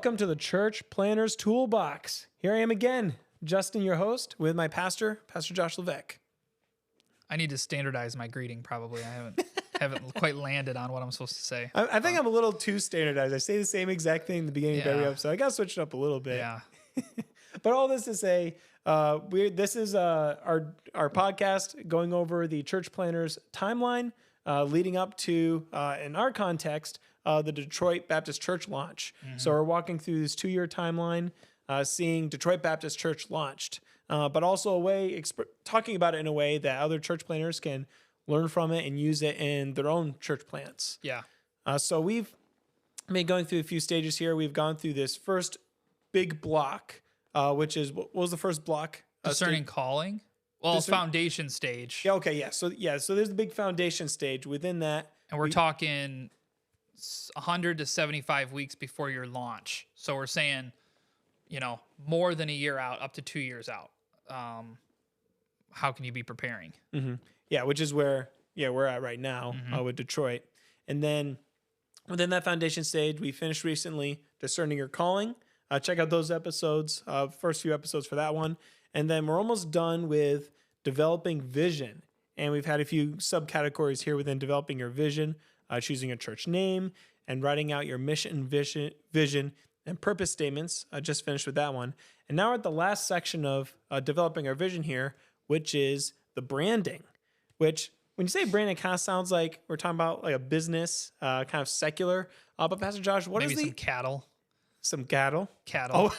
Welcome to the Church Planners Toolbox. Here I am again, Justin, your host, with my pastor, Pastor Josh Levesque. I need to standardize my greeting. Probably, I haven't quite landed on what I'm supposed to say. I think I'm a little too standardized. I say the same exact thing at the beginning of every Yeah. episode. I got to switch it up a little bit. Yeah, But all this to say, this is our podcast going over the Church Planners timeline leading up to, in our context, the Detroit Baptist Church launch. So we're walking through this 2-year timeline, seeing Detroit Baptist Church launched, but also talking about it in a way that other church planners can learn from it and use it in their own church plants. yeah. So we've been going through a few stages here. We've gone through this first big block, which is, what was the first block? Discerning calling. Well, it's foundation stage. Yeah. Okay. Yeah. So there's the big foundation stage. Within that, And we're talking 100 to 75 weeks before your launch. So we're saying, more than a year out, up to 2 years out. How can you be preparing? yeah, which is where we're at right now with Detroit. And then within that foundation stage, we finished recently discerning your calling. Check out those episodes, first few episodes for that one. And then we're almost done with developing vision. And we've had a few subcategories here within developing your vision, choosing a church name, and writing out your mission, vision, and purpose statements. I just finished with that one. And now we're at the last section of developing our vision here, which is the branding, which when you say branding, it kind of sounds like we're talking about like a business, kind of secular. But Pastor Josh, what is Maybe some cattle. some cattle? Cattle.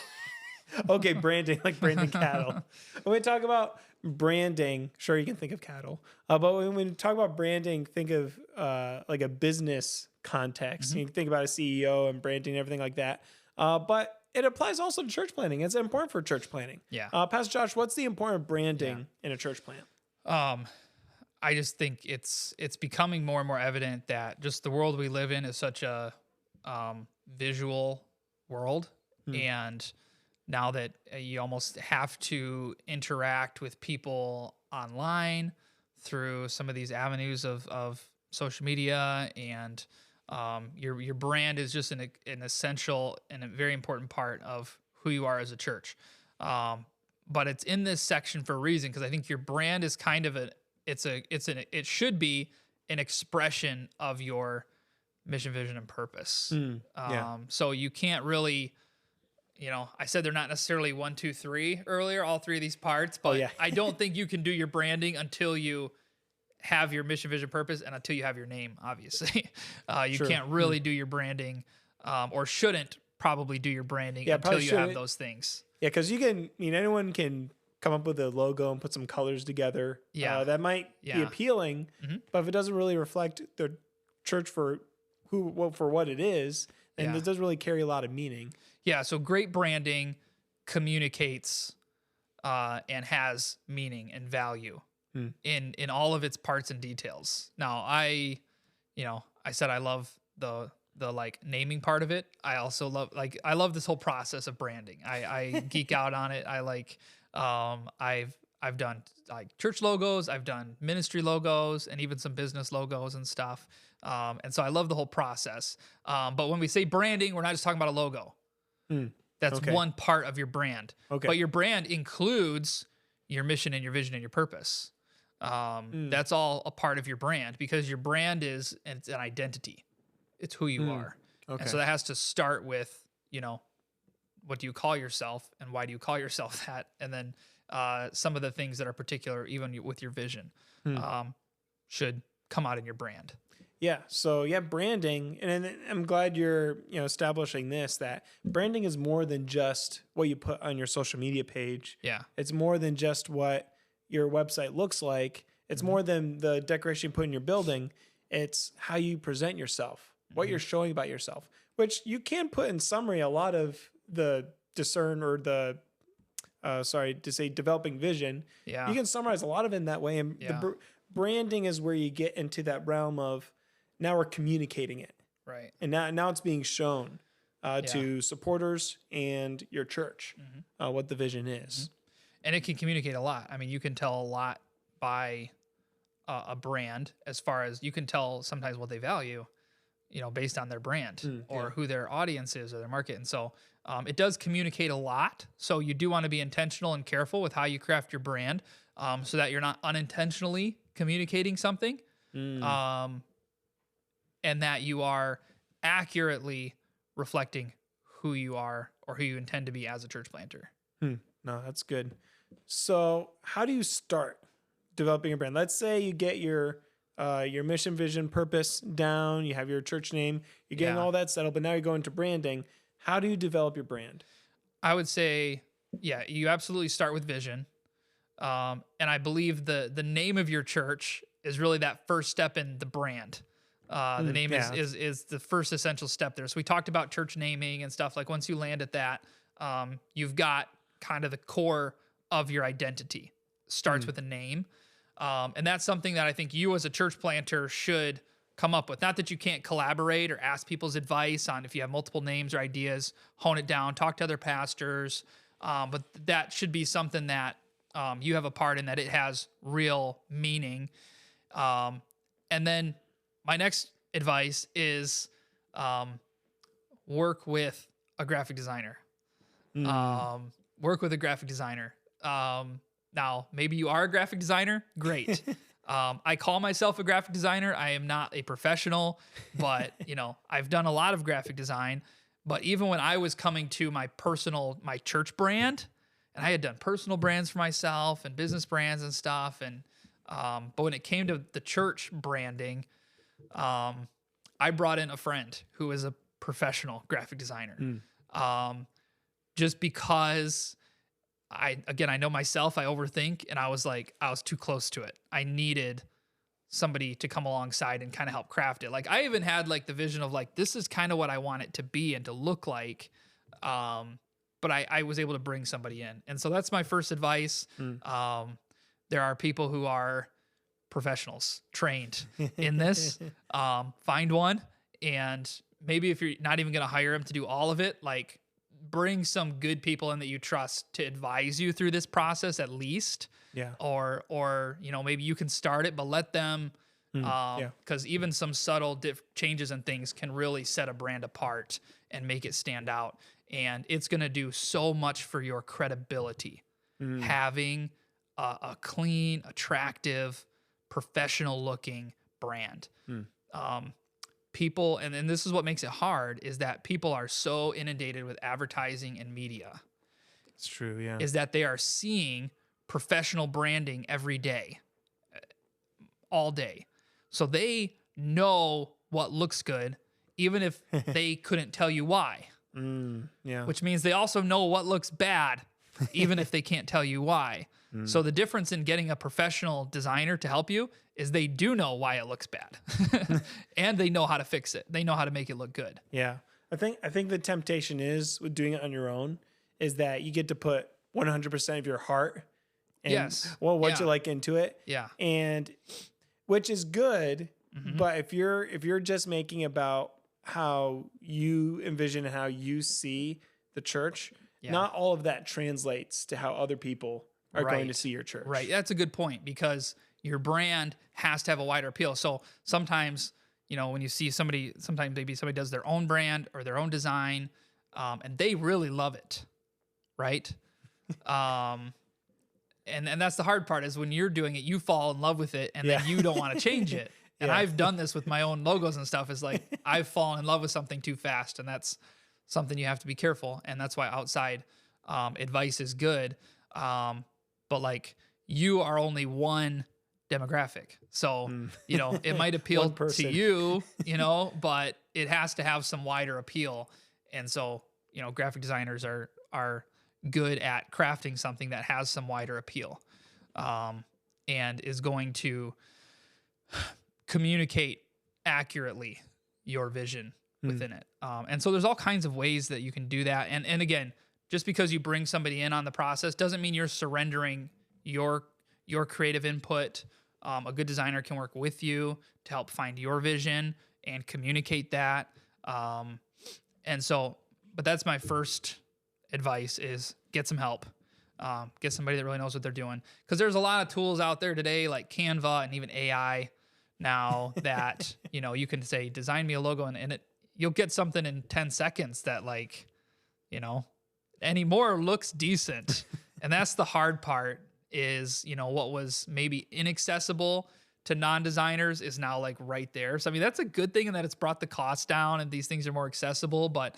Oh, okay, branding, like branding cattle. When we talk about branding, sure, you can think of cattle. But when we talk about branding, think of like a business context. You can think about a CEO and branding and everything like that. But it applies also to church planning. It's important for church planning. Yeah. Pastor Josh, what's the important branding in a church plant? I just think it's becoming more and more evident that just the world we live in is such a visual world. And now that you almost have to interact with people online through some of these avenues of social media, and your brand is just an essential and a very important part of who you are as a church. But it's in this section for a reason, because I think your brand is kind of it should be an expression of your mission, vision, and purpose. So you can't really, I said they're not necessarily 1, 2, 3 earlier, all three of these parts, but I don't think you can do your branding until you have your mission, vision, purpose, and until you have your name, obviously. You can't really do your branding, or shouldn't probably do your branding until you have those things. Yeah, because anyone can come up with a logo and put some colors together. That might be appealing, but if it doesn't really reflect the church for what it is, then it doesn't really carry a lot of meaning. Yeah, so great branding communicates and has meaning and value in all of its parts and details. Now, I said I love the like naming part of it. I also love this whole process of branding. I geek out on it. I like I've done like church logos, I've done ministry logos, and even some business logos and stuff. And so I love the whole process. But when we say branding, we're not just talking about a logo. That's one part of your brand. But your brand includes your mission and your vision and your purpose. That's all a part of your brand, because your brand it's an identity. It's who you are. And so that has to start with, what do you call yourself and why do you call yourself that? And then some of the things that are particular, even with your vision, should come out in your brand. Yeah. So branding, and I'm glad you're establishing this, that branding is more than just what you put on your social media page. Yeah. It's more than just what your website looks like. It's more than the decoration you put in your building. It's how you present yourself, what you're showing about yourself, which you can put in summary a lot of the discern or the developing vision. Yeah. You can summarize a lot of it in that way. And the branding is where you get into that realm of, now we're communicating it. Right. And now it's being shown to supporters and your church what the vision is. And it can communicate a lot. I mean, you can tell a lot by a brand, as far as you can tell sometimes what they value, based on their brand or yeah. who their audience is or their market. And so it does communicate a lot. So you do want to be intentional and careful with how you craft your brand so that you're not unintentionally communicating something and that you are accurately reflecting who you are or who you intend to be as a church planter. No, that's good. So how do you start developing a brand? Let's say you get your mission, vision, purpose down, you have your church name, you're getting all that settled, but now you're going to branding. How do you develop your brand? I would say, you absolutely start with vision. And I believe the name of your church is really that first step in the brand. The name is the first essential step there. So we talked about church naming and stuff. Like once you land at that, you've got kind of the core of your identity. Starts with a name. And that's something that I think you as a church planter should come up with. Not that you can't collaborate or ask people's advice on if you have multiple names or ideas, hone it down, talk to other pastors. But that should be something that you have a part in, that it has real meaning. And then my next advice is work with a graphic designer. Work with a graphic designer. Now, maybe you are a graphic designer. Great. I call myself a graphic designer. I am not a professional, but I've done a lot of graphic design. But even when I was coming to my church brand, and I had done personal brands for myself and business brands and stuff, and but when it came to the church branding, I brought in a friend who is a professional graphic designer. Just because I know myself, I overthink, and I was too close to it. I needed somebody to come alongside and kind of help craft it. Like I even had the vision of this is kind of what I want it to be and to look like. But I was able to bring somebody in. And so that's my first advice. There are people who are professionals trained in this. Find one, and maybe if you're not even going to hire them to do all of it, bring some good people in that you trust to advise you through this process at least. Yeah. Or maybe you can start it, but let them, because even some subtle changes and things can really set a brand apart and make it stand out. And it's going to do so much for your credibility, having a clean, attractive, professional looking brand. People, and this is what makes it hard, is that people are so inundated with advertising and media. It's true, yeah. Is that they are seeing professional branding every day, all day. So they know what looks good, even if they couldn't tell you why. Which means they also know what looks bad, even if they can't tell you why. So the difference in getting a professional designer to help you is they do know why it looks bad and they know how to fix it. They know how to make it look good. Yeah. I think the temptation is with doing it on your own is that you get to put 100% of your heart and what you like into it. Yeah. And which is good, but if you're just making about how you envision and how you see the church, not all of that translates to how other people are going to see your church. Right. That's a good point, because your brand has to have a wider appeal. So sometimes, when you see somebody, maybe somebody does their own brand or their own design, and they really love it. Right. And that's the hard part, is when you're doing it, you fall in love with it and then you don't want to change it. And I've done this with my own logos and stuff. Is I've fallen in love with something too fast, and that's something you have to be careful. And that's why outside advice is good. But you are only one demographic. So, it might appeal to you, but it has to have some wider appeal. And so, graphic designers are good at crafting something that has some wider appeal, and is going to communicate accurately your vision within it. And so there's all kinds of ways that you can do that. And again, just because you bring somebody in on the process doesn't mean you're surrendering your creative input. A good designer can work with you to help find your vision and communicate that. And so, but that's my first advice, is get some help. Get somebody that really knows what they're doing. Because there's a lot of tools out there today, like Canva and even AI, now that, you can say, design me a logo, and you'll get something in 10 seconds that, like, anymore looks decent. And that's the hard part is, what was maybe inaccessible to non-designers is now like right there. So, I mean, that's a good thing in that it's brought the cost down and these things are more accessible, but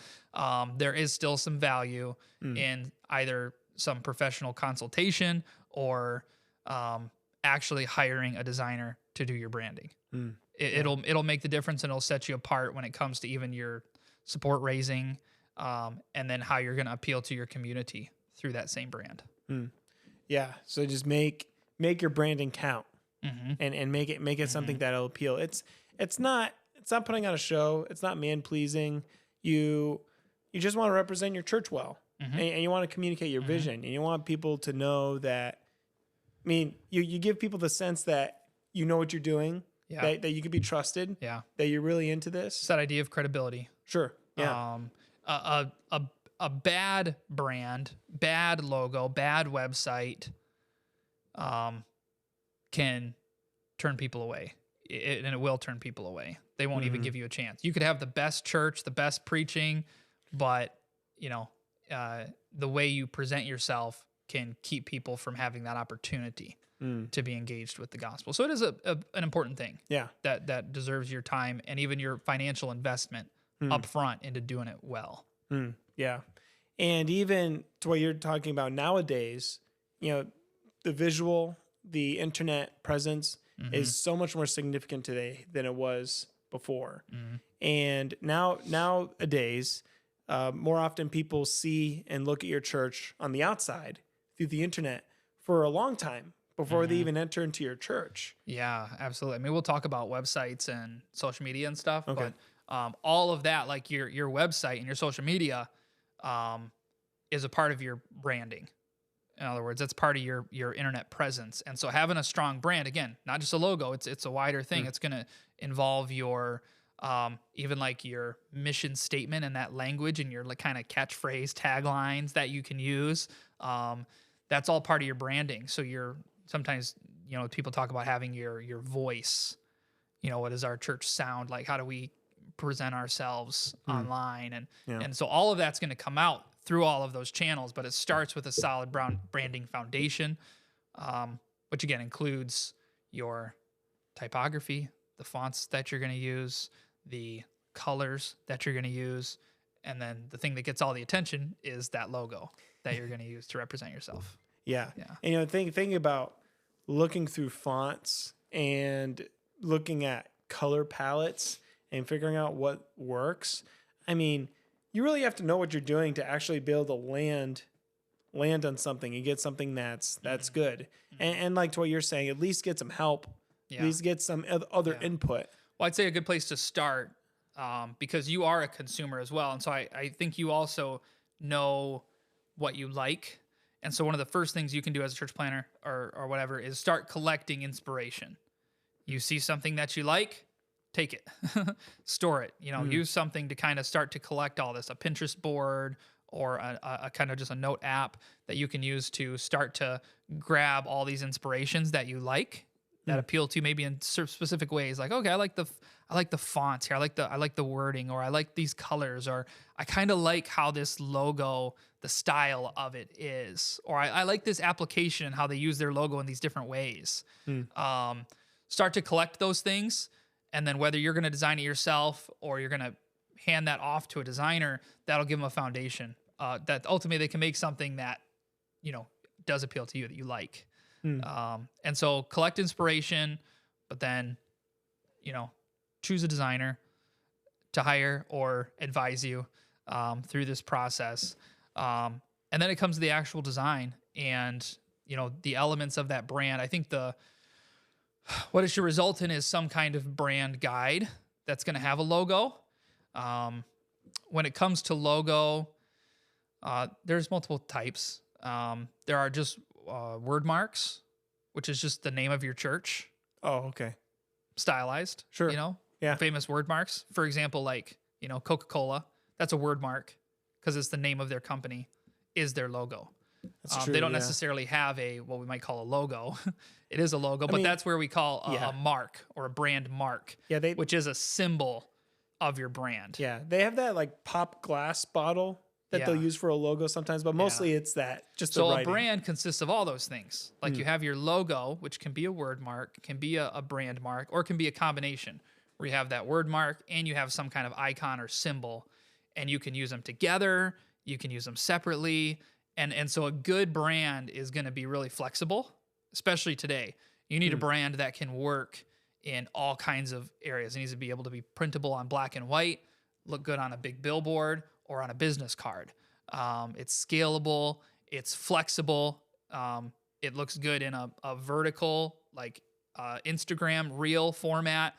there is still some value in either some professional consultation or actually hiring a designer to do your branding. It'll make the difference, and it'll set you apart when it comes to even your support raising, and then how you're going to appeal to your community through that same brand. Yeah. So just make your branding count, and make it something that'll appeal. It's not putting on a show. It's not man pleasing. You just want to represent your church well, and you want to communicate your vision, and you want people to know that. I mean, you give people the sense that you know what you're doing, that you can be trusted, that you're really into this. It's that idea of credibility. Sure. Yeah. A bad brand, bad logo, bad website, can turn people away, and it will turn people away. They won't even give you a chance. You could have the best church, the best preaching, but the way you present yourself can keep people from having that opportunity to be engaged with the gospel. So it is an important thing. Yeah. That deserves your time and even your financial investment up front into doing it well. Yeah. And even to what you're talking about nowadays, the visual, the internet presence is so much more significant today than it was before. And nowadays, more often people see and look at your church on the outside through the internet for a long time before they even enter into your church. Yeah, absolutely. I mean, we'll talk about websites and social media and stuff, but all of that, like your website and your social media, is a part of your branding. In other words, that's part of your internet presence. And so having a strong brand, again, not just a logo, it's a wider thing. It's going to involve your even like your mission statement and that language and your like kind of catchphrase taglines that you can use. That's all part of your branding. So sometimes people talk about having your voice. What does our church sound like? How do we present ourselves online? And so all of that's going to come out through all of those channels, but it starts with a solid branding foundation, which again includes your typography, the fonts that you're going to use, the colors that you're going to use, and then the thing that gets all the attention is that logo that you're going to use to represent yourself. Yeah. And thinking about looking through fonts and looking at color palettes and figuring out what works. I mean, you really have to know what you're doing to actually be able to land on something and get something that's good. And like to what you're saying, at least get some help. At least get some other input. Well, I'd say a good place to start, because you are a consumer as well. And so I think you also know what you like. And so one of the first things you can do as a church planner or whatever is start collecting inspiration. You see something that you like, take it, store it, use something to kind of start to collect all this, a Pinterest board or a kind of just a note app that you can use to start to grab all these inspirations that you like, that appeal to you maybe in specific ways. Like, okay, I like the fonts here. I like the wording, or I like these colors, or I kind of like how this logo, the style of it is, or I like this application and how they use their logo in these different ways. Start to collect those things. And then whether you're going to design it yourself or you're going to hand that off to a designer, that'll give them a foundation that ultimately they can make something that, does appeal to you, that you like. And so collect inspiration, but then, choose a designer to hire or advise you through this process. And then it comes to the actual design and, the elements of that brand. I think what it should result in is some kind of brand guide that's going to have a logo. When it comes to logo, there's multiple types. There are just word marks, which is just the name of your church. Oh, okay. Stylized. Sure. Yeah. Famous word marks. For example, like, Coca-Cola, that's a word mark because it's the name of their company, is their logo. That's true, They don't yeah. necessarily have what we might call a logo. It is a logo, but mean, that's where we call yeah. a mark or a brand mark, Yeah, which is a symbol of your brand. Yeah, they have that like pop glass bottle that they'll Yeah. use for a logo sometimes, but mostly it's that just the So a writing. brand consists of all those things. Like you have your logo, which can be a word mark, can be a brand mark, or it can be a combination where you have that word mark and you have some kind of icon or symbol, and you can use them together. You can use them separately. And so a good brand is going to be really flexible, especially today. You need a brand that can work in all kinds of areas. It needs to be able to be printable on black and white, look good on a big billboard or on a business card. It's scalable, it's flexible, it looks good in a vertical, like Instagram reel format,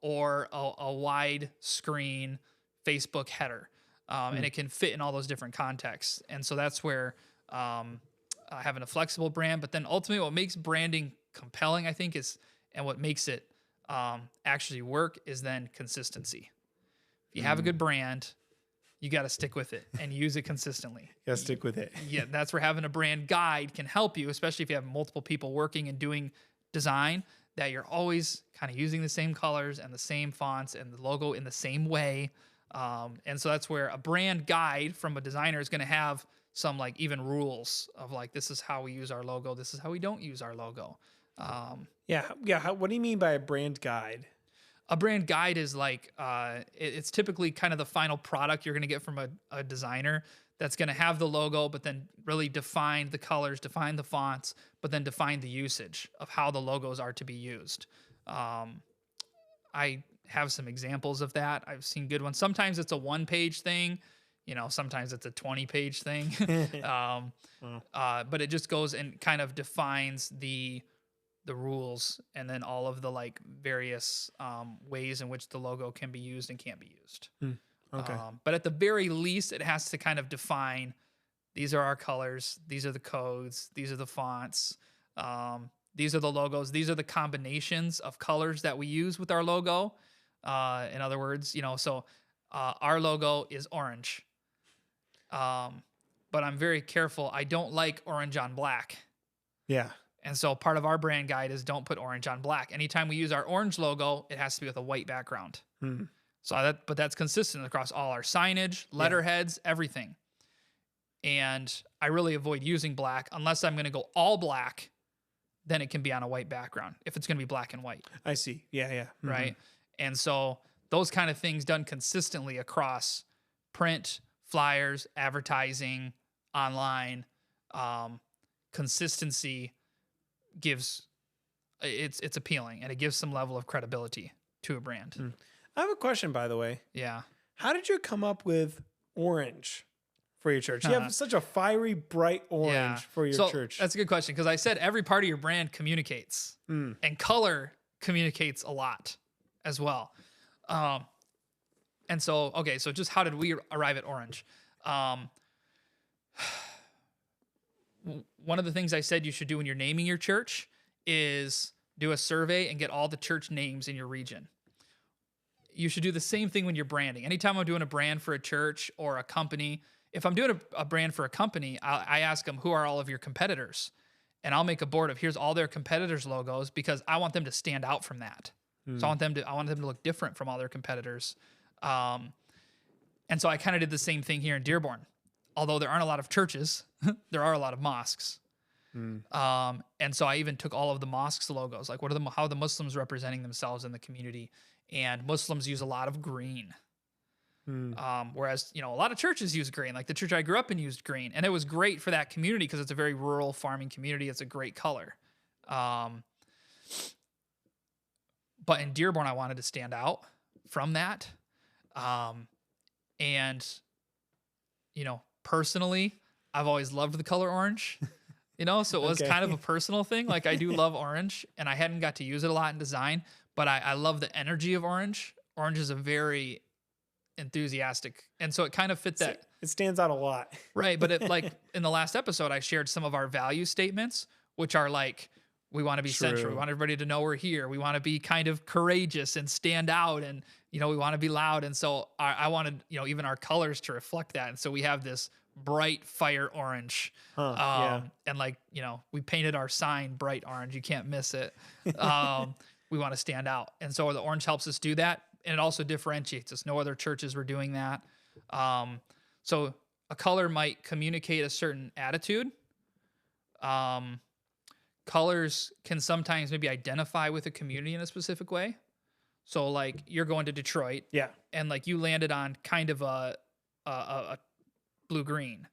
or a wide screen Facebook header. And it can fit in all those different contexts. And so that's where having a flexible brand, but then ultimately what makes branding compelling, I think, and what makes it actually work is then consistency. If you have a good brand, you got to stick with it and use it consistently. Gotta stick with it. Yeah, that's where having a brand guide can help you, especially if you have multiple people working and doing design, that you're always kind of using the same colors and the same fonts and the logo in the same way. And so that's where a brand guide from a designer is going to have some like even rules of like, this is how we use our logo. This is how we don't use our logo. Yeah. What do you mean by a brand guide? A brand guide is like, it's typically kind of the final product you're going to get from a designer that's going to have the logo, but then really define the colors, define the fonts, but then define the usage of how the logos are to be used. I have some examples of that. I've seen good ones. Sometimes it's a 1-page thing, sometimes it's a 20-page thing. But it just goes and kind of defines the rules and then all of the like various ways in which the logo can be used and can't be used. Okay. But at the very least, it has to kind of define, these are our colors, these are the codes, these are the fonts, these are the logos, these are the combinations of colors that we use with our logo. In other words, so our logo is orange. But I'm very careful. I don't like orange on black. Yeah. And so part of our brand guide is don't put orange on black. Anytime we use our orange logo, it has to be with a white background. But that's consistent across all our signage, letterheads, everything. And I really avoid using black unless I'm going to go all black. Then it can be on a white background if it's going to be black and white. I see. Yeah. Right. And so those kind of things done consistently across print, flyers, advertising, online, consistency gives it's appealing, and it gives some level of credibility to a brand. I have a question, by the way. Yeah. How did you come up with orange for your church? You have such a fiery, bright orange for your church. That's a good question, because I said every part of your brand communicates, and color communicates a lot as well. And so, okay, so just how did we arrive at orange? One of the things I said you should do when you're naming your church is do a survey and get all the church names in your region. You should do the same thing when you're branding. Anytime I'm doing a brand for a church or a company, if I'm doing a brand for a company, I ask them, who are all of your competitors? And I'll make a board of here's all their competitors' logos, because I want them to stand out from that. So I want them to look different from all their competitors. And so I kind of did the same thing here in Dearborn. Although there aren't a lot of churches, there are a lot of mosques. And so I even took all of the mosques' logos, like how are the Muslims representing themselves in the community? And Muslims use a lot of green. Whereas, a lot of churches use green. Like the church I grew up in used green. And it was great for that community because it's a very rural farming community. It's a great color. But in Dearborn, I wanted to stand out from that. And, personally, I've always loved the color orange, so it was kind of a personal thing. Like I do love orange, and I hadn't got to use it a lot in design, but I love the energy of orange. Orange is a very enthusiastic, and so it kind of fit that. It stands out a lot. Right, but like in the last episode, I shared some of our value statements, which are like, we want to be central. We want everybody to know we're here. We want to be kind of courageous and stand out, and we want to be loud. And so I wanted even our colors to reflect that. And so we have this bright fire orange. And like, you know, we painted our sign bright orange. You can't miss it. We want to stand out. And so the orange helps us do that. And it also differentiates us. No other churches were doing that. So a color might communicate a certain attitude. Colors can sometimes maybe identify with a community in a specific way. So like you're going to Detroit, and like you landed on kind of a blue-green,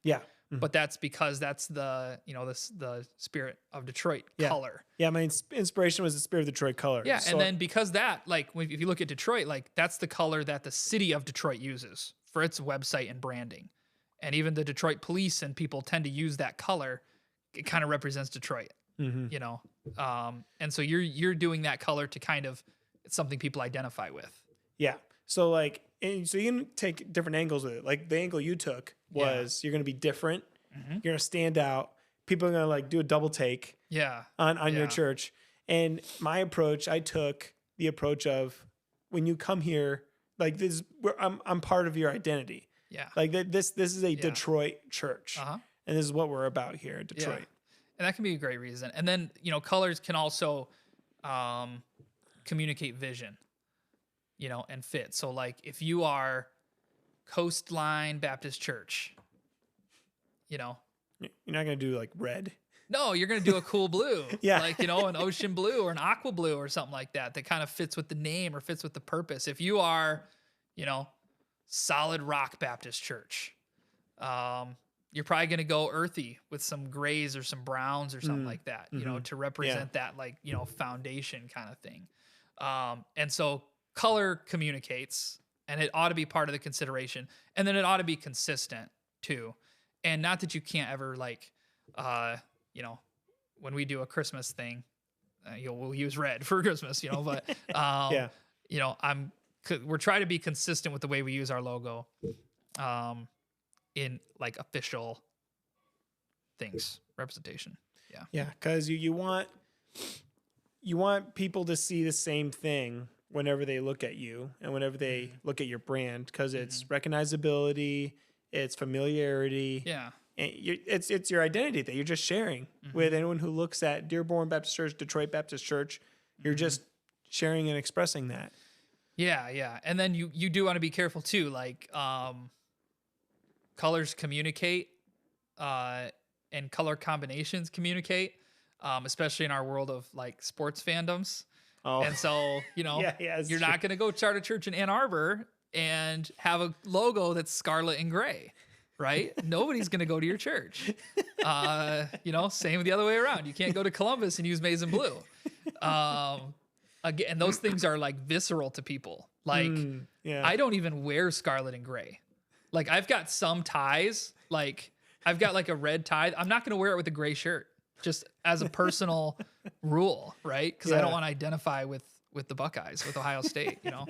but that's because that's the, you know, the spirit of Detroit color. Yeah, my inspiration was the spirit of Detroit color. Yeah, so, and then because that, like if you look at Detroit, like that's the color that the city of Detroit uses for its website and branding, and even the Detroit police and people tend to use that color. It kind of represents Detroit, you know, and so you're doing that color to kind of, it's something people identify with. Yeah. So like, so you can take different angles with it. Like the angle you took was you're going to be different. You're going to stand out. People are going to like do a double take on your church. And my approach, I took the approach of when you come here, like this, I'm part of your identity. Yeah. Like this is a Detroit church. And this is what we're about here at Detroit. Yeah. And that can be a great reason. And then, you know, colors can also communicate vision, you know, and fit. So like if you are Coastline Baptist Church, you know, you're not going to do like red. No, you're going to do a cool blue. Like, you know, an ocean blue or an aqua blue or something like that kind of fits with the name or fits with the purpose. If you are, you know, Solid Rock Baptist Church, you're probably going to go earthy with some grays or some browns or something like that, you know, to represent that, like, you know, foundation kind of thing. And so color communicates, and it ought to be part of the consideration. And then it ought to be consistent too. And not that you can't ever like, you know, when we do a Christmas thing, we'll use red for Christmas, you know, but, you know, we're trying to be consistent with the way we use our logo, in like official things, representation. Yeah. Cause you want people to see the same thing whenever they look at you and whenever they look at your brand, because it's recognizability, it's familiarity. Yeah. And it's your identity that you're just sharing with anyone who looks at Dearborn Baptist Church, Detroit Baptist Church. You're just sharing and expressing that. Yeah, yeah. And then you do want to be careful too. Like colors communicate and color combinations communicate, especially in our world of like sports fandoms. Oh. And so, you know, you're not going to go start a church in Ann Arbor and have a logo that's scarlet and gray, right? Nobody's going to go to your church. You know, same the other way around. You can't go to Columbus and use maize and blue. Again, those things are like visceral to people. Like, I don't even wear scarlet and gray. Like, I've got some ties. Like, I've got like a red tie. I'm not going to wear it with a gray shirt, just as a personal rule, right? Because I don't want to identify with the Buckeyes, with Ohio State, you know?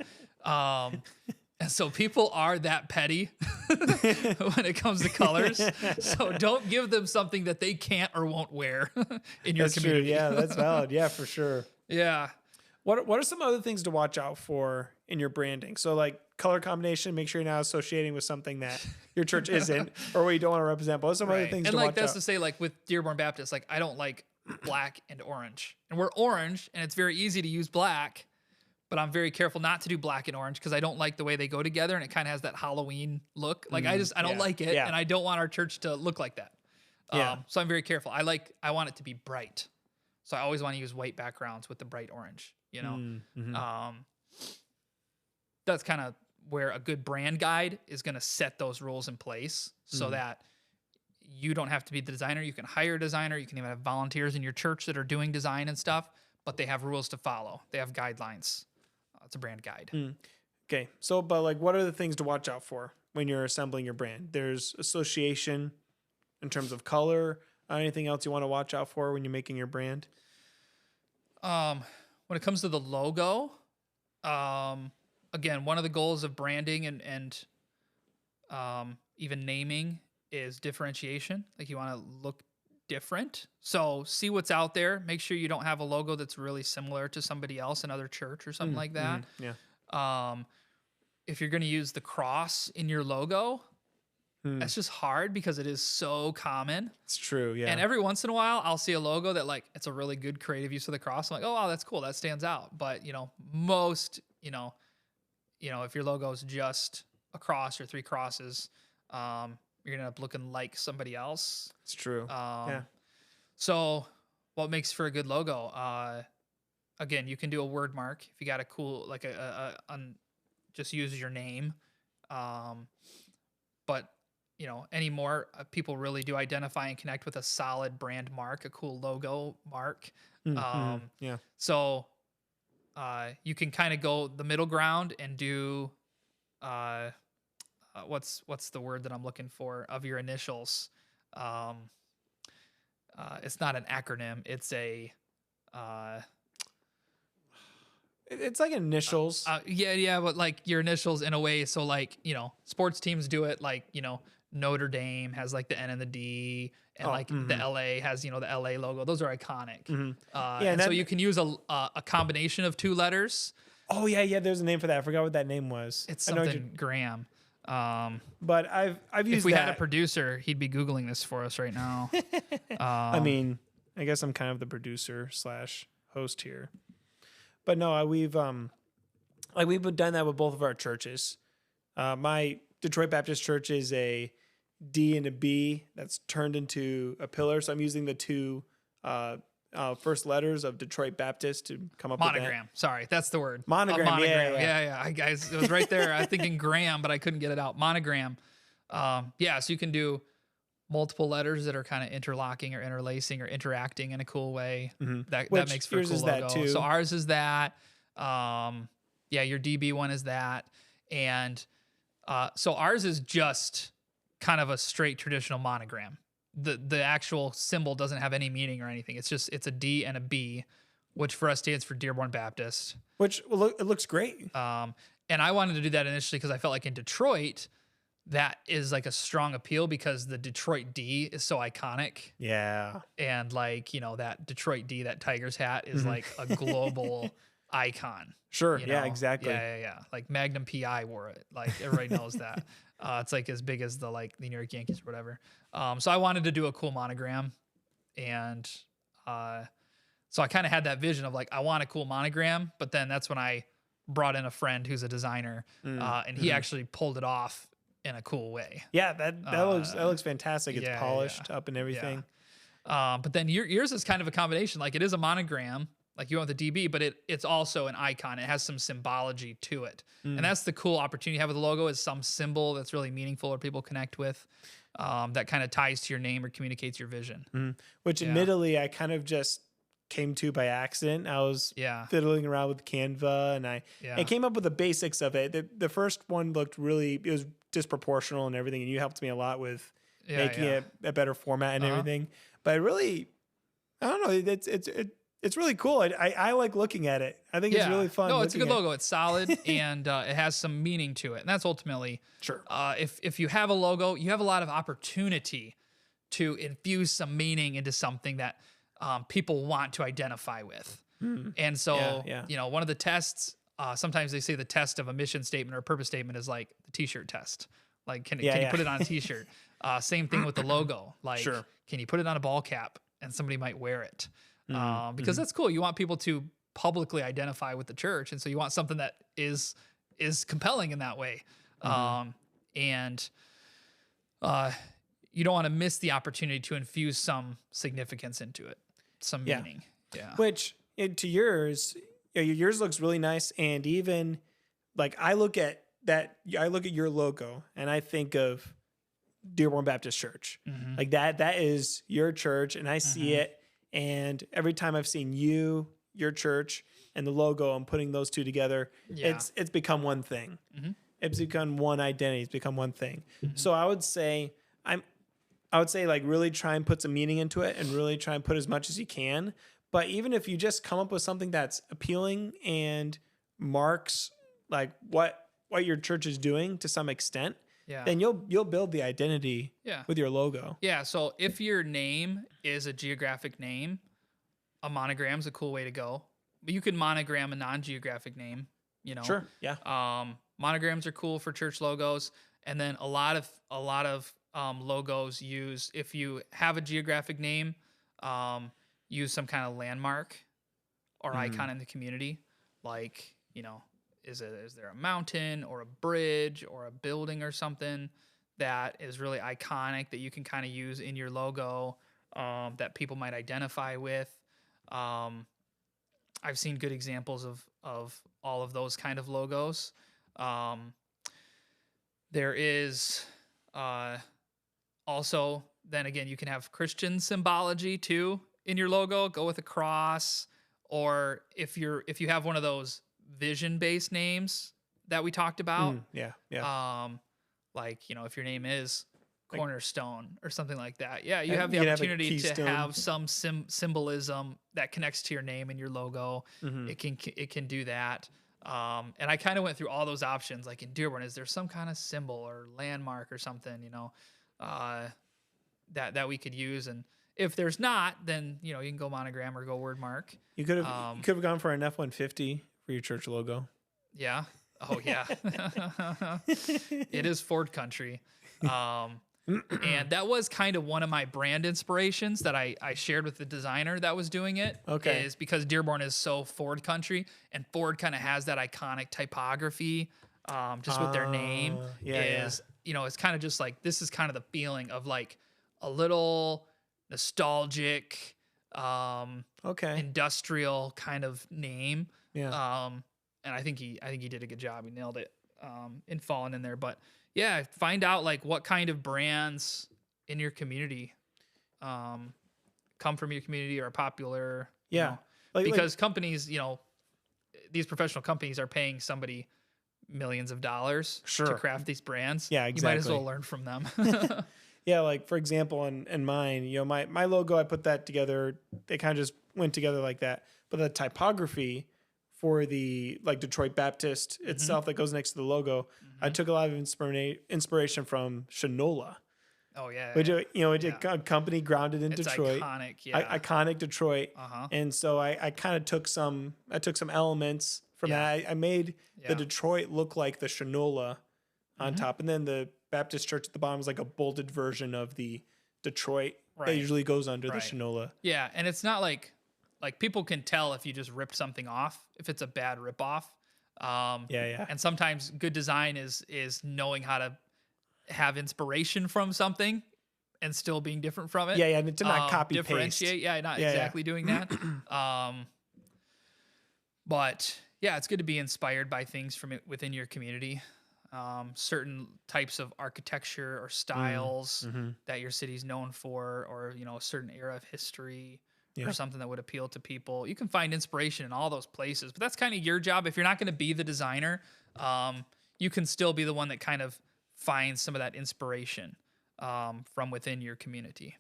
And so people are that petty when it comes to colors. So don't give them something that they can't or won't wear in your community. True. Yeah, that's valid. Yeah, for sure. Yeah. What are some other things to watch out for in your branding? So like color combination, make sure you're not associating with something that your church isn't or what you don't want to represent. But what are some other things to watch out? And like that's to say, like with Dearborn Baptist, like I don't like black and orange. And we're orange, and it's very easy to use black. But I'm very careful not to do black and orange because I don't like the way they go together, and it kind of has that Halloween look. Like I don't like it, and I don't want our church to look like that. So I'm very careful. I want it to be bright, so I always want to use white backgrounds with the bright orange. You know, that's kind of where a good brand guide is going to set those rules in place, so that you don't have to be the designer. You can hire a designer. You can even have volunteers in your church that are doing design and stuff, but they have rules to follow. They have guidelines. It's a brand guide. Okay. So, but like, what are the things to watch out for when you're assembling your brand? There's association in terms of color. Anything else you want to watch out for when you're making your brand? When it comes to the logo, again, one of the goals of branding and even naming is differentiation. Like you want to look different. So see what's out there. Make sure you don't have a logo that's really similar to somebody else, another church or something like that. If you're going to use the cross in your logo, That's just hard because it is so common. It's true. Yeah. And every once in a while, I'll see a logo that like it's a really good creative use of the cross. I'm like, oh wow, that's cool. That stands out. But most, if your logo is just a cross or 3 crosses, you're gonna end up looking like somebody else. It's true. Yeah. So what makes for a good logo? Again, you can do a word mark if you got a cool like just use your name. But anymore, people really do identify and connect with a solid brand mark, a cool logo mark. Yeah. So you can kind of go the middle ground and do what's the word that I'm looking for of your initials. It's not an acronym. It's a it's like initials. But like your initials in a way. So like, sports teams do it like, Notre Dame has like the N and the D, and the LA has, the LA logo. Those are iconic. And so you can use a combination of 2 letters. Oh yeah. There's a name for that. I forgot what that name was. It's something Graham. But I've used if we that. had a producer, he'd be Googling this for us right now. I mean, I guess I'm kind of the producer / host here. But no, we've done that with both of our churches. My Detroit Baptist Church is a D and a B that's turned into a pillar. So I'm using the 2 first letters of Detroit Baptist to come up with monogram. Sorry, that's the word. Monogram. Yeah. Guys, it was right there. I was thinking Graham, but I couldn't get it out. Monogram. So you can do multiple letters that are kind of interlocking or interlacing or interacting in a cool way. That makes for a cool logo. Too. So ours is that. Your DB one is that. And so ours is just kind of a straight traditional monogram. The actual symbol doesn't have any meaning or anything. It's a D and a B, which for us stands for Dearborn Baptist. Which it looks great. And I wanted to do that initially because I felt like in Detroit, that is like a strong appeal because the Detroit D is so iconic. Yeah. And like, that Detroit D, that Tigers hat is like a global icon. Sure. Yeah, exactly. Yeah. Like Magnum PI wore it. Like everybody knows that. It's like as big as the New York Yankees or whatever. So I wanted to do a cool monogram. And so I kind of had that vision of like, I want a cool monogram, but then that's when I brought in a friend who's a designer and he actually pulled it off in a cool way. Yeah, that looks fantastic. It's polished up and everything. Yeah. But then yours is kind of a combination. Like it is a monogram, like you want the DB, but it's also an icon. It has some symbology to it. And that's the cool opportunity you have with the logo is some symbol that's really meaningful or people connect with that kind of ties to your name or communicates your vision. Which admittedly, I kind of just came to by accident. I was fiddling around with Canva and I came up with the basics of it. The first one looked it was disproportional and everything. And you helped me a lot with making it a better format and everything. But I don't know. It's really cool. I like looking at it. I think it's really fun. No, it's a good logo. It's solid and it has some meaning to it. And that's ultimately, if you have a logo, you have a lot of opportunity to infuse some meaning into something that people want to identify with. And so, one of the tests, sometimes they say the test of a mission statement or a purpose statement is like the t-shirt test. Like, can you put it on a t-shirt? Same thing with the logo. Like, can you put it on a ball cap and somebody might wear it? Because that's cool. You want people to publicly identify with the church. And so you want something that is compelling in that way. And you don't want to miss the opportunity to infuse some significance into it, some meaning. Yeah. Which to yours looks really nice. And even like I look at your logo and I think of Dearborn Baptist Church. Like that is your church and I see it. And every time I've seen your church and the logo, I'm putting those 2 together. It's become one thing. It's become one identity. It's become one thing. So I would say like really try and put some meaning into it and really try and put as much as you can. But even if you just come up with something that's appealing and marks like what your church is doing to some extent, then you'll build the identity with your logo. Yeah. So if your name is a geographic name, a monogram is a cool way to go. But you can monogram a non-geographic name. Sure. Yeah. Monograms are cool for church logos. And then a lot of logos use, if you have a geographic name, use some kind of landmark or icon in the community. Like, is there a mountain or a bridge or a building or something that is really iconic that you can kind of use in your logo, that people might identify with. I've seen good examples of all of those kind of logos. There is also, then again, you can have Christian symbology too in your logo. Go with a cross, or if you have one of those vision-based names that we talked about. Like, if your name is Cornerstone or something like that. Yeah, you have the opportunity to have some symbolism that connects to your name and your logo. It can do that. And I kind of went through all those options. Like in Dearborn, is there some kind of symbol or landmark or something, that we could use? And if there's not, then you can go monogram or go word mark. You could have gone for an F-150 for your church logo. Yeah. Oh yeah. It is Ford country. And that was kind of one of my brand inspirations that I shared with the designer that was doing it. Okay. Is because Dearborn is so Ford country, and Ford kind of has that iconic typography, just with their name. It's kind of just like, this is kind of the feeling of like a little nostalgic, industrial kind of name. Yeah. And I think he did a good job. He nailed it in falling in there. But yeah, find out like what kind of brands in your community come from your community or are popular. Yeah. Because companies, these professional companies are paying somebody millions of dollars to craft these brands. Yeah, exactly. You might as well learn from them. Yeah, like for example, in mine, my logo, I put that together. They kind of just went together like that. But the typography for the Detroit Baptist itself that goes next to the logo, I took a lot of inspiration from Shinola. Oh yeah, which a company grounded in Detroit, iconic, yeah, iconic Detroit. And so I kind of took some elements from that. I made the Detroit look like the Shinola on top, and then the Baptist church at the bottom is like a bolded version of the Detroit that usually goes under the Shinola. Yeah, and it's not like people can tell if you just ripped something off, if it's a bad ripoff. And sometimes good design is knowing how to have inspiration from something and still being different from it. Yeah, to not copy differentiate. paste. Not exactly doing that. But yeah, it's good to be inspired by things from within your community. Certain types of architecture or styles that your city's known for, or a certain era of history. Or something that would appeal to people. You can find inspiration in all those places, but that's kind of your job. If you're not going to be the designer, you can still be the one that kind of finds some of that inspiration from within your community.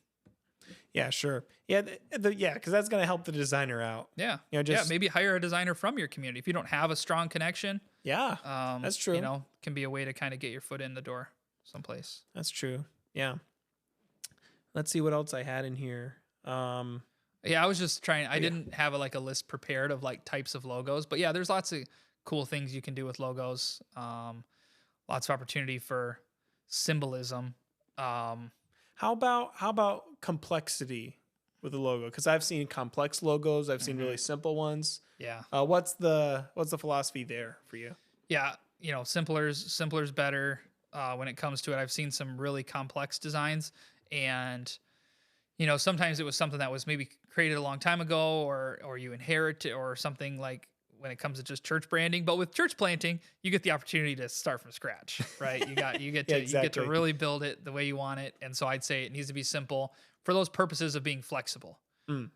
Yeah, sure. Yeah, because that's going to help the designer out. Yeah, maybe hire a designer from your community if you don't have a strong connection. Yeah, that's true. Can be a way to kind of get your foot in the door someplace. That's true. Yeah. Let's see what else I had in here. Yeah, I was just trying. I didn't have a list prepared of types of logos, but yeah, there's lots of cool things you can do with logos. Lots of opportunity for symbolism. How about complexity with the logo? Because I've seen complex logos. I've seen really simple ones. Yeah. What's the philosophy there for you? Yeah, simpler's better when it comes to it. I've seen some really complex designs, and sometimes it was something that was maybe created a long time ago, or you inherit it, or something like when it comes to just church branding. But with church planting, you get the opportunity to start from scratch, right? You get to really build it the way you want it. And so I'd say it needs to be simple for those purposes of being flexible.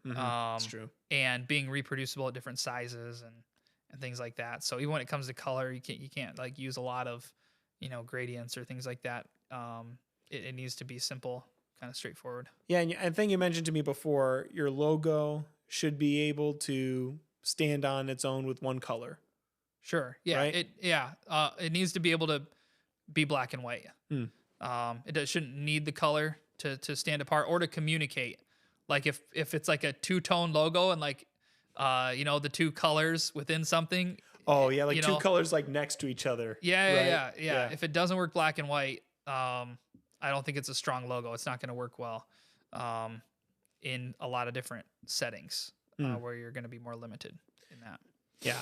That's true. And being reproducible at different sizes and things like that. So even when it comes to color, you can't use a lot of gradients or things like that. It needs to be simple. Kind of straightforward. Yeah, and I think you mentioned to me before, your logo should be able to stand on its own with one color. Sure. Yeah. Right? It needs to be able to be black and white. It shouldn't need the color to stand apart or to communicate. Like if it's like a two-tone logo and the two colors within something. Oh yeah, two colors next to each other. Yeah. If it doesn't work black and white, I don't think it's a strong logo. It's not going to work well in a lot of different settings where you're going to be more limited in that. Yeah.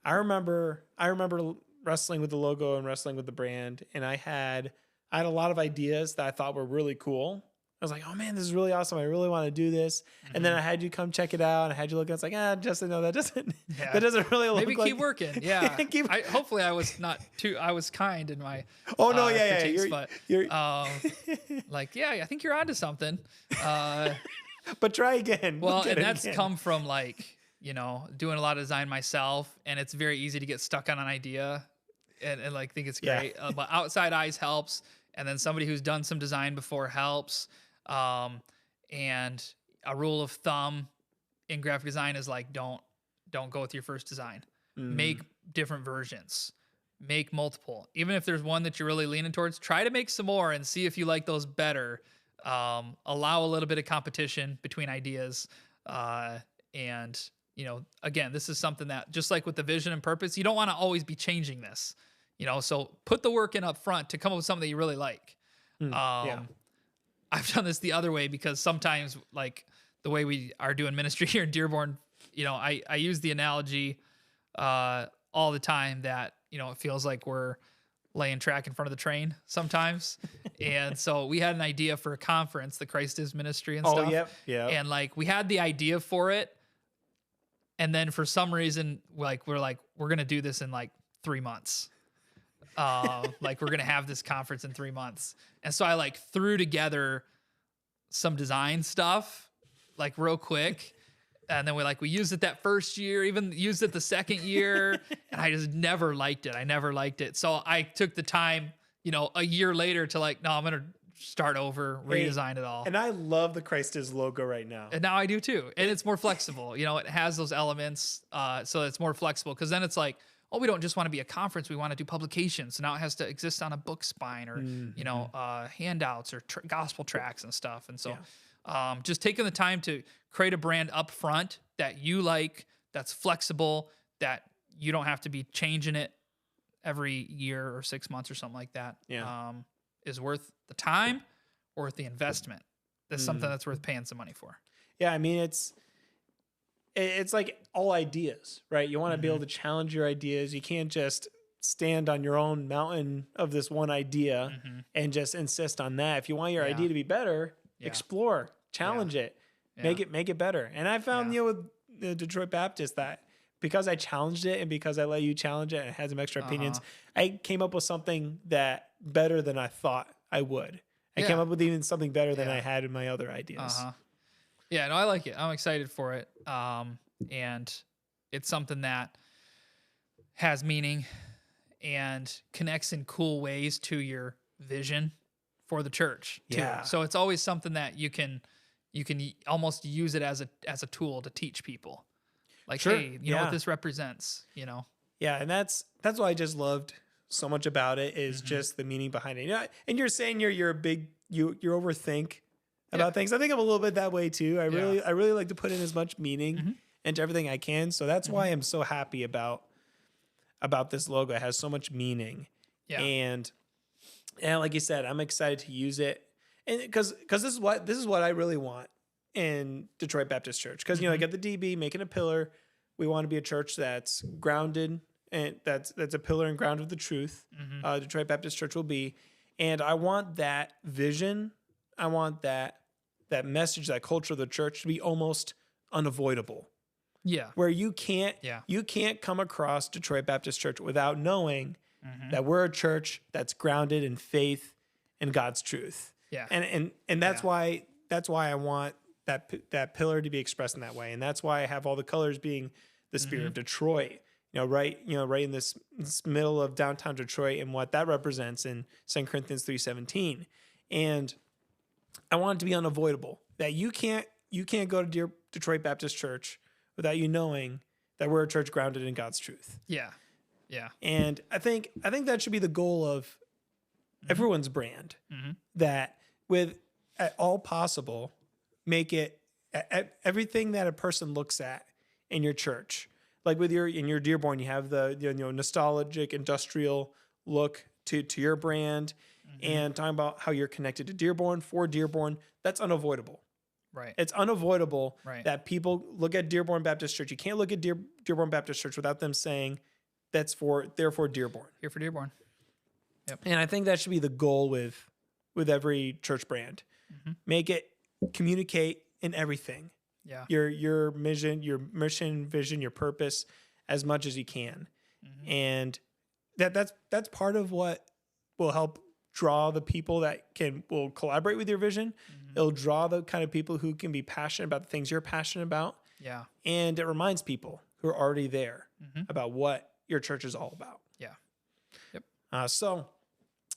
I remember wrestling with the logo and wrestling with the brand, and I had a lot of ideas that I thought were really cool. I was like, oh man, this is really awesome. I really want to do this. And then I had you come check it out, and I had you look at it. It's like, Justin, no, that doesn't really look Maybe like. keep working. Yeah. Hopefully I was not too, I was kind in my Oh no, critiques, you're like, yeah, I think you're onto something. but try again. Well, and that's come from like, doing a lot of design myself, and it's very easy to get stuck on an idea and like think it's great. But outside eyes helps, and then somebody who's done some design before helps. And a rule of thumb in graphic design is like, don't go with your first design. Make different versions. Make multiple. Even if there's one that you're really leaning towards, try to make some more and see if you like those better. Allow a little bit of competition between ideas. And again, this is something that, just like with the vision and purpose, you don't want to always be changing this, so put the work in up front to come up with something that you really like. I've done this the other way, because sometimes, like the way we are doing ministry here in Dearborn, I use the analogy all the time that, it feels like we're laying track in front of the train sometimes. And so we had an idea for a conference, the Christ is Ministry and stuff. Yeah. And like, we had the idea for it. And then for some reason, we're going to do this in like 3 months. Like we're going to have this conference in 3 months. And so I like threw together some design stuff like real quick. And then we used it that first year, even used it the second year. And I just never liked it. So I took the time, a year later to like, no, I'm going to start over, redesign it all. And I love the Christ is logo right now. And now I do too. And it's more flexible. It has those elements. So it's more flexible, because then it's like, oh, we don't just want to be a conference. We want to do publications. So now it has to exist on a book spine or, handouts or gospel tracks and stuff. And so just taking the time to create a brand up front that you like, that's flexible, that you don't have to be changing it every year or 6 months or something like that, is worth the time or worth the investment. That's something that's worth paying some money for. Yeah, I mean, it's like all ideas, right? You want to be able to challenge your ideas. You can't just stand on your own mountain of this one idea and just insist on that. If you want your idea to be better, explore, challenge it, make it better. And I found, with the Detroit Baptist, that because I challenged it and because I let you challenge it and it had some extra opinions, I came up with something that better than I thought I would. I came up with even something better than I had in my other ideas. Yeah, no, I like it. I'm excited for it. And it's something that has meaning and connects in cool ways to your vision for the church too. Yeah. So it's always something that you can almost use it as a tool to teach people. Like, hey, you know what this represents, Yeah, and that's what I just loved so much about it is just the meaning behind it. And you're saying you're a big you overthink about things. I think I'm a little bit that way too. I really like to put in as much meaning into everything I can. So that's why I'm so happy about this logo. It has so much meaning. Yeah. And like you said, I'm excited to use it. And because this is what I really want in Detroit Baptist Church. Because I get the DB making a pillar. We want to be a church that's grounded and that's a pillar and grounded with the truth. Detroit Baptist Church will be. And I want that vision. I want that message, that culture of the church to be almost unavoidable. Yeah. Where you can't come across Detroit Baptist Church without knowing that we're a church that's grounded in faith and God's truth. Yeah. And that's why I want that pillar to be expressed in that way. And that's why I have all the colors being the spirit of Detroit, right in this middle of downtown Detroit and what that represents in 2 Corinthians 3:17. And I want it to be unavoidable, that you can't go to Detroit Baptist Church without you knowing that we're a church grounded in God's truth. Yeah. Yeah. And I think that should be the goal of everyone's brand, that with at all possible, make it everything that a person looks at in your church. Like in your Dearborn, you have the nostalgic industrial look to your brand. and talking about how you're connected to Dearborn, for Dearborn, that's unavoidable. Right. It's unavoidable Right. that people look at Dearborn Baptist Church. You can't look at Dearborn Baptist Church without them saying therefore Dearborn. Here for Dearborn. And I think that should be the goal with every church brand. Make it communicate in everything. Yeah. Your mission, vision, your purpose as much as you can. And that's part of what will help draw the people that will collaborate with your vision. It'll draw the kind of people who can be passionate about the things you're passionate about. Yeah. And it reminds people who are already there about what your church is all about. Yeah. Yep. So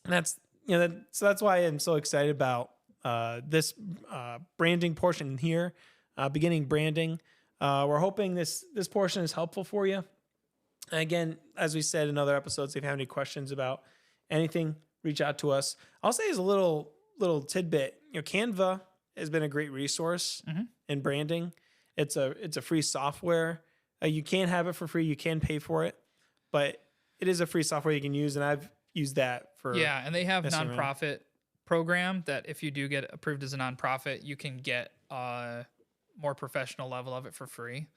that's why I'm so excited about this branding portion here, beginning branding. We're hoping this portion is helpful for you. And again, as we said in other episodes, if you have any questions about anything, reach out to us. I'll say as a little tidbit, Canva has been a great resource in branding. It's a free software. You can have it for free. You can pay for it, but it is a free software you can use, and I've used that for and they have messing nonprofit program that if you do get approved as a nonprofit, you can get a more professional level of it for free,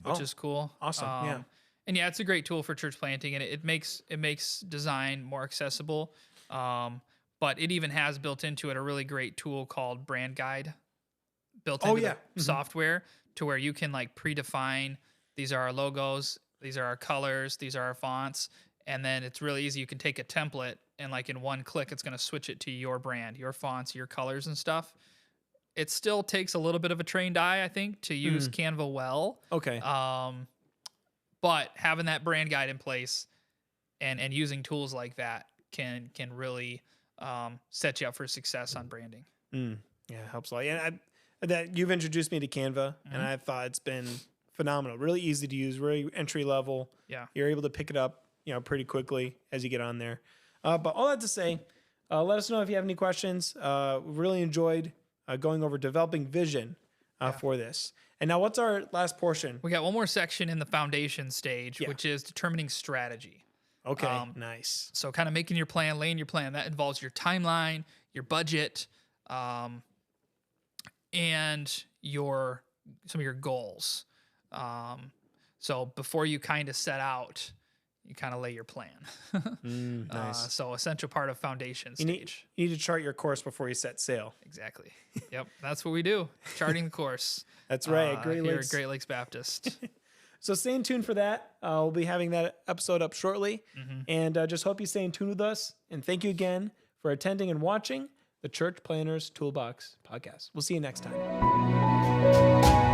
which is cool. Awesome. And it's a great tool for church planting, and it makes design more accessible. But it even has built into it a really great tool called Brand Guide, built into the software, to where you can like predefine, these are our logos, these are our colors, these are our fonts, and then it's really easy. You can take a template and like in one click, it's going to switch it to your brand, your fonts, your colors and stuff. It still takes a little bit of a trained eye, I think, to use Canva well. Okay. But having that brand guide in place and using tools like that can really set you up for success on branding. Yeah, it helps a lot. And that you've introduced me to Canva, and I thought it's been phenomenal. Really easy to use, really entry level. Yeah. You're able to pick it up, pretty quickly as you get on there. But all that to say, let us know if you have any questions. We really enjoyed going over developing vision for this. And now what's our last portion? We got one more section in the foundation stage, which is determining strategy. Okay, nice. So kind of making your plan, laying your plan. That involves your timeline, your budget, and some of your goals. So before you kind of set out, you kind of lay your plan. Nice. So essential part of foundation stage. You need to chart your course before you set sail. Exactly. Yep. That's what we do. Charting the course. That's right. Here at Great Lakes Baptist. So stay in tune for that. We'll be having that episode up shortly. And just hope you stay in tune with us. And thank you again for attending and watching the Church Planners Toolbox podcast. We'll see you next time.